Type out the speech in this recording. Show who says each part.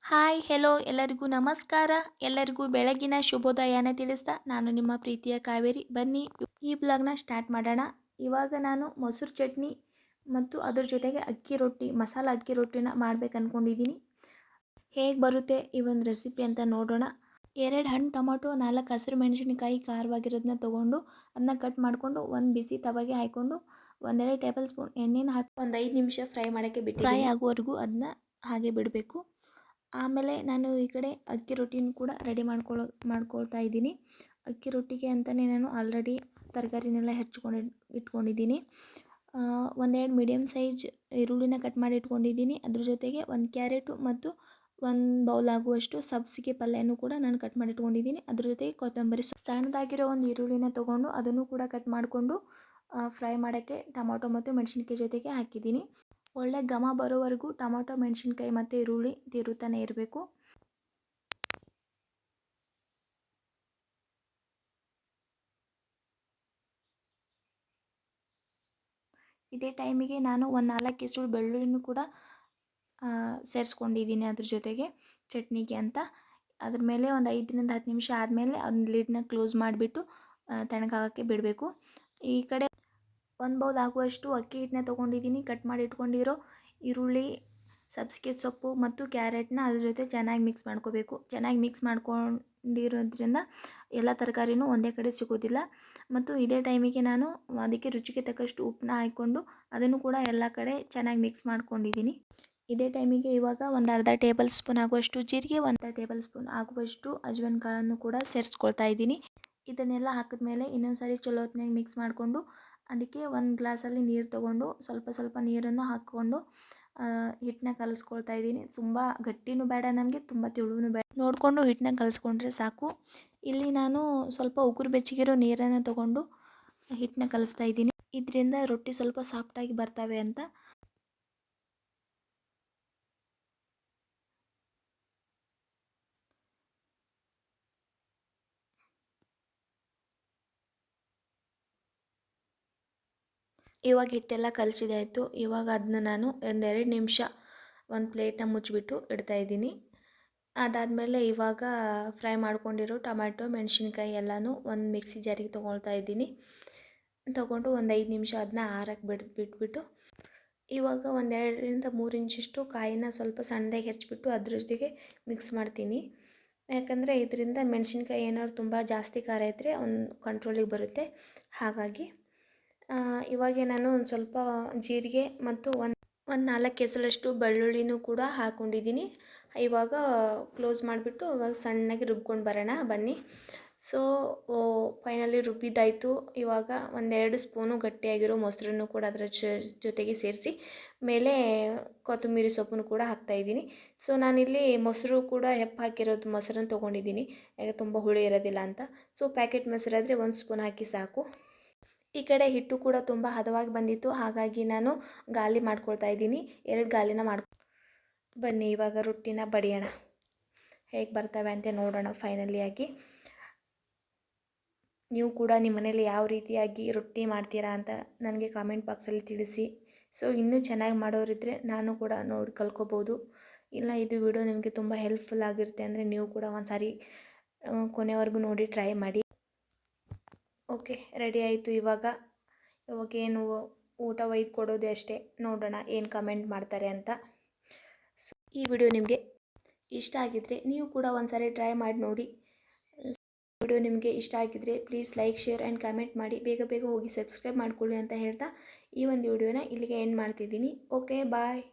Speaker 1: Hi hello ಎಲ್ಲರಿಗೂ ನಮಸ್ಕಾರ. ಎಲ್ಲರಿಗೂ ಬೆಳಗಿನ ಶುಭೋದಯನ ತಿಳಿಸ್ತಾ ನಾನು ನಿಮ್ಮ ಪ್ರೀತಿಯ ಕಾವೇರಿ. ಬನ್ನಿ ಈ ಬ್ಲಾಗ್ನ ಸ್ಟಾರ್ಟ್ ಮಾಡೋಣ. ಇವಾಗ ನಾನು ಮೊಸರು ಚಟ್ನಿ ಮತ್ತು ಅದ್ರ ಜೊತೆಗೆ ಅಕ್ಕಿ ರೊಟ್ಟಿ, ಮಸಾಲ ಅಕ್ಕಿ ರೊಟ್ಟಿನ ಮಾಡ್ಬೇಕು ಅಂದ್ಕೊಂಡಿದ್ದೀನಿ. ಹೇಗೆ ಬರುತ್ತೆ ಈ ಒಂದು ರೆಸಿಪಿ ಅಂತ ನೋಡೋಣ. 2 ಹಣ್ಣು ಟೊಮೊಟೊ, 4 ಹಸಿರು ಮೆಣಸಿನಕಾಯಿ ಖಾರವಾಗಿರೋದನ್ನ ತೊಗೊಂಡು ಅದನ್ನ ಕಟ್ ಮಾಡಿಕೊಂಡು ಒಂದು ಬಿಸಿ ತವಾಗೆ ಹಾಕ್ಕೊಂಡು 1-2 ಟೇಬಲ್ ಸ್ಪೂನ್ ಎಣ್ಣೆನ ಹಾಕಿ ಒಂದು 5 ನಿಮಿಷ ಫ್ರೈ ಮಾಡೋಕ್ಕೆ ಬಿಟ್ಟು ಫ್ರೈ ಆಗುವವರೆಗೂ ಅದನ್ನ ಹಾಗೆ ಬಿಡಬೇಕು. ಆಮೇಲೆ ನಾನು ಈ ಕಡೆ ಅಕ್ಕಿ ರೊಟ್ಟಿನೂ ಕೂಡ ರೆಡಿ ಮಾಡ್ಕೊಳ್ತಾ ಇದ್ದೀನಿ. ಅಕ್ಕಿ ರೊಟ್ಟಿಗೆ ಅಂತಲೇ ನಾನು ಆಲ್ರೆಡಿ ತರಕಾರಿನೆಲ್ಲ ಇಟ್ಕೊಂಡಿದ್ದೀನಿ. 1-2 ಮೀಡಿಯಮ್ ಸೈಜ್ ಈರುಳ್ಳಿನ ಕಟ್ ಮಾಡಿ ಇಟ್ಕೊಂಡಿದ್ದೀನಿ. ಅದ್ರ ಜೊತೆಗೆ 1 ಕ್ಯಾರೆಟು ಮತ್ತು 1 ಬೌಲ್ ಆಗುವಷ್ಟು ಸಬ್ಸಿಗೆ ಪಲ್ಯನೂ ಕೂಡ ನಾನು ಕಟ್ ಮಾಡಿ ಇಟ್ಕೊಂಡಿದ್ದೀನಿ. ಅದ್ರ ಜೊತೆಗೆ ಕೊತ್ತಂಬರಿ ಸಣ್ಣದಾಗಿರೋ ಒಂದು ಈರುಳ್ಳಿನ ತೊಗೊಂಡು ಅದನ್ನು ಕೂಡ ಕಟ್ ಮಾಡಿಕೊಂಡು ಫ್ರೈ ಮಾಡೋಕ್ಕೆ ಟೊಮೊಟೊ ಮತ್ತು ಮೆಣಸಿನ್ಕಾಯಿ ಜೊತೆಗೆ ಹಾಕಿದ್ದೀನಿ. ಒಳ್ಳೆ ಘಮ ಬರೋವರೆಗೂ ಟೊಮೊಟೊ, ಮೆಣಸಿನ್ಕಾಯಿ ಮತ್ತು ಈರುಳ್ಳಿ ತಿರುತ್ತಾನೆ ಇರಬೇಕು. ಇದೇ ಟೈಮಿಗೆ ನಾನು ಒಂದು 4 ಎಸಳು ಬೆಳ್ಳುಳ್ಳಿನೂ ಕೂಡ ಸೇರಿಸ್ಕೊಂಡಿದ್ದೀನಿ ಅದ್ರ ಜೊತೆಗೆ ಚಟ್ನಿಗೆ ಅಂತ. ಅದ್ರ ಮೇಲೆ ಒಂದು 5-10 ನಿಮಿಷ ಆದಮೇಲೆ ಒಂದು ಲಿಡ್ನ ಕ್ಲೋಸ್ ಮಾಡಿಬಿಟ್ಟು ತಣ್ಣಗಾಗೋಕ್ಕೆ ಬಿಡಬೇಕು. ಈ ಕಡೆ 1 ಬೌಲ್ ಆಗುವಷ್ಟು ಅಕ್ಕಿ ಹಿಟ್ಟನ್ನ ತೊಗೊಂಡಿದ್ದೀನಿ. ಕಟ್ ಮಾಡಿ ಇಟ್ಕೊಂಡಿರೋ ಈರುಳ್ಳಿ, ಸಬ್ಸಿಗೆ ಸೊಪ್ಪು ಮತ್ತು ಕ್ಯಾರೆಟ್ನ ಅದ್ರ ಜೊತೆ ಚೆನ್ನಾಗಿ ಮಿಕ್ಸ್ ಮಾಡ್ಕೋಬೇಕು. ಚೆನ್ನಾಗಿ ಮಿಕ್ಸ್ ಮಾಡ್ಕೊಂಡಿರೋದ್ರಿಂದ ಎಲ್ಲ ತರಕಾರಿನೂ ಒಂದೇ ಕಡೆ ಸಿಗೋದಿಲ್ಲ. ಮತ್ತು ಇದೇ ಟೈಮಿಗೆ ನಾನು ಅದಕ್ಕೆ ರುಚಿಗೆ ತಕ್ಕಷ್ಟು ಉಪ್ಪನ್ನ ಹಾಕ್ಕೊಂಡು ಅದನ್ನು ಕೂಡ ಎಲ್ಲ ಕಡೆ ಚೆನ್ನಾಗಿ ಮಿಕ್ಸ್ ಮಾಡ್ಕೊಂಡಿದ್ದೀನಿ. ಇದೇ ಟೈಮಿಗೆ ಇವಾಗ ಒಂದು ಅರ್ಧ ಟೇಬಲ್ ಸ್ಪೂನ್ ಆಗುವಷ್ಟು ಜೀರಿಗೆ, 1 ಟೇಬಲ್ ಸ್ಪೂನ್ ಆಗುವಷ್ಟು ಅಜ್ವಾನ ಕಾಳನ್ನು ಕೂಡ ಸೇರಿಸ್ಕೊಳ್ತಾ ಇದ್ದೀನಿ. ಇದನ್ನೆಲ್ಲ ಹಾಕಿದ್ಮೇಲೆ ಇನ್ನೊಂದು ಸಾರಿ ಚಲೋ ಹೊತ್ನಾಗ ಮಿಕ್ಸ್ ಮಾಡಿಕೊಂಡು ಅದಕ್ಕೆ 1 ಗ್ಲಾಸಲ್ಲಿ ನೀರು ತೊಗೊಂಡು ಸ್ವಲ್ಪ ನೀರನ್ನು ಹಾಕ್ಕೊಂಡು ಹಿಟ್ಟನ್ನ ಕಲಿಸ್ಕೊಳ್ತಾ ಇದ್ದೀನಿ. ತುಂಬ ಗಟ್ಟಿನೂ ಬೇಡ, ನಮಗೆ ತುಂಬ ತೆಳುವೂ ಬೇಡ, ನೋಡಿಕೊಂಡು ಹಿಟ್ಟನ್ನ ಕಲಿಸ್ಕೊಂಡ್ರೆ ಸಾಕು. ಇಲ್ಲಿ ನಾನು ಸ್ವಲ್ಪ ಉಗುರು ಬೆಚ್ಚಗಿರೋ ನೀರನ್ನು ತೊಗೊಂಡು ಹಿಟ್ಟನ್ನ ಕಲಿಸ್ತಾ ಇದ್ದೀನಿ. ಇದರಿಂದ ರೊಟ್ಟಿ ಸ್ವಲ್ಪ ಸಾಫ್ಟಾಗಿ ಬರ್ತವೆ ಅಂತ. ಇವಾಗ ಹಿಟ್ಟೆಲ್ಲ ಕಲಸಿದಾಯಿತು. ಇವಾಗ ಅದನ್ನ ನಾನು 1-2 ನಿಮಿಷ ಒಂದು ಪ್ಲೇಟ್ನ ಮುಚ್ಚಿಬಿಟ್ಟು ಇಡ್ತಾಯಿದ್ದೀನಿ. ಅದಾದಮೇಲೆ ಇವಾಗ ಫ್ರೈ ಮಾಡ್ಕೊಂಡಿರೋ ಟೊಮ್ಯಾಟೊ, ಮೆಣಸಿನ್ಕಾಯಿ ಎಲ್ಲನೂ ಒಂದು ಮಿಕ್ಸಿ ಜಾರಿಗೆ ತೊಗೊಳ್ತಾ ಇದ್ದೀನಿ. ತೊಗೊಂಡು ಒಂದು 5 ನಿಮಿಷ ಅದನ್ನ ಆರಕ್ಕೆ ಬಿಟ್ಬಿಟ್ಟು ಇವಾಗ 1-2-3 ಇಂಚಷ್ಟು ಕಾಯಿನ ಸ್ವಲ್ಪ ಸಣ್ಣದಾಗಿ ಹೆಚ್ಚಿಬಿಟ್ಟು ಅದ್ರ ಜೊತೆಗೆ ಮಿಕ್ಸ್ ಮಾಡ್ತೀನಿ. ಯಾಕಂದರೆ ಇದರಿಂದ ಮೆಣಸಿನ್ಕಾಯಿ ಏನಾದ್ರು ತುಂಬ ಜಾಸ್ತಿ ಖಾರ ಇದ್ದರೆ ಒಂದು ಕಂಟ್ರೋಲಿಗೆ ಬರುತ್ತೆ. ಹಾಗಾಗಿ ಇವಾಗ ನಾನು ಒಂದು ಸ್ವಲ್ಪ ಜೀರಿಗೆ ಮತ್ತು ಒಂದು 4 ಎಸಳಷ್ಟು ಬೆಳ್ಳುಳ್ಳಿನೂ ಕೂಡ ಹಾಕ್ಕೊಂಡಿದ್ದೀನಿ. ಇವಾಗ ಕ್ಲೋಸ್ ಮಾಡಿಬಿಟ್ಟು ಇವಾಗ ಸಣ್ಣಗೆ ರುಬ್ಕೊಂಡು ಬರೋಣ ಬನ್ನಿ. ಸೊ ಫೈನಲಿ ರುಬ್ಬಿದ್ದಾಯಿತು. ಇವಾಗ 1-2 ಸ್ಪೂನು ಗಟ್ಟಿಯಾಗಿರೋ ಮೊಸರನ್ನು ಕೂಡ ಅದರ ಜೊತೆಗೆ ಸೇರಿಸಿ ಮೇಲೆ ಕೊತ್ತಂಬರಿ ಸೊಪ್ಪನ್ನು ಕೂಡ ಹಾಕ್ತಾಯಿದ್ದೀನಿ. ಸೊ ನಾನಿಲ್ಲಿ ಮೊಸರು ಕೂಡ ಹಾಕಿರೋದು ಮೊಸರನ್ನು ತೊಗೊಂಡಿದ್ದೀನಿ, ಯಾಕೆ ತುಂಬ ಹುಳಿ ಇರೋದಿಲ್ಲ ಅಂತ. ಸೊ ಪ್ಯಾಕೆಟ್ ಮೊಸರಾದರೆ 1 ಸ್ಪೂನ್ ಹಾಕಿ ಸಾಕು. ಈ ಕಡೆ ಹಿಟ್ಟು ಕೂಡ ತುಂಬ ಹದವಾಗಿ ಬಂದಿತ್ತು, ಹಾಗಾಗಿ ನಾನು ಗಾಲಿ ಮಾಡ್ಕೊಳ್ತಾ ಇದ್ದೀನಿ. 2 ಗಾಲಿನ ಬನ್ನಿ ಇವಾಗ ರೊಟ್ಟಿನ ಬಡಿಯೋಣ, ಹೇಗೆ ಬರ್ತವೆ ಅಂತ ನೋಡೋಣ ಫೈನಲಿಯಾಗಿ. ನೀವು ಕೂಡ ನಿಮ್ಮ ಮನೇಲಿ ಯಾವ ರೀತಿಯಾಗಿ ರೊಟ್ಟಿ ಮಾಡ್ತೀರಾ ಅಂತ ನನಗೆ ಕಾಮೆಂಟ್ ಬಾಕ್ಸಲ್ಲಿ ತಿಳಿಸಿ. ಸೊ ಇನ್ನೂ ಚೆನ್ನಾಗಿ ಮಾಡೋರಿದ್ದರೆ ನಾನು ಕೂಡ ನೋಡಿ ಕಲ್ತ್ಕೋಬೋದು. ಇಲ್ಲ ಇದು ವಿಡಿಯೋ ನಿಮಗೆ ತುಂಬ ಹೆಲ್ಪ್ಫುಲ್ ಆಗಿರುತ್ತೆ ಅಂದರೆ ನೀವು ಕೂಡ ಒಂದು ಸಾರಿ ಕೊನೆವರೆಗೂ ನೋಡಿ ಟ್ರೈ ಮಾಡಿ. ಓಕೆ, ರೆಡಿ ಆಯಿತು. ಇವಾಗ ಏನು ಊಟ ಒಯ್ದು ಕೊಡೋದೇ ಅಷ್ಟೇ. ನೋಡೋಣ ಏನು ಕಮೆಂಟ್ ಮಾಡ್ತಾರೆ ಅಂತ. ಸೊ ಈ ವಿಡಿಯೋ ನಿಮಗೆ ಇಷ್ಟ ಆಗಿದ್ದರೆ ನೀವು ಕೂಡ ಒಂದು ಸಾರಿ ಟ್ರೈ ಮಾಡಿ ನೋಡಿ. ವಿಡಿಯೋ ನಿಮಗೆ ಇಷ್ಟ ಆಗಿದ್ದರೆ please like, share and comment ಮಾಡಿ. ಬೇಗ ಹೋಗಿ ಸಬ್ಸ್ಕ್ರೈಬ್ ಮಾಡ್ಕೊಳ್ಳಿ ಅಂತ ಹೇಳ್ತಾ ಈ ಒಂದು ವಿಡಿಯೋನ ಇಲ್ಲಿಗೆ ಎಂಡ್ ಮಾಡ್ತಿದ್ದೀನಿ. ಓಕೆ, ಬಾಯ್.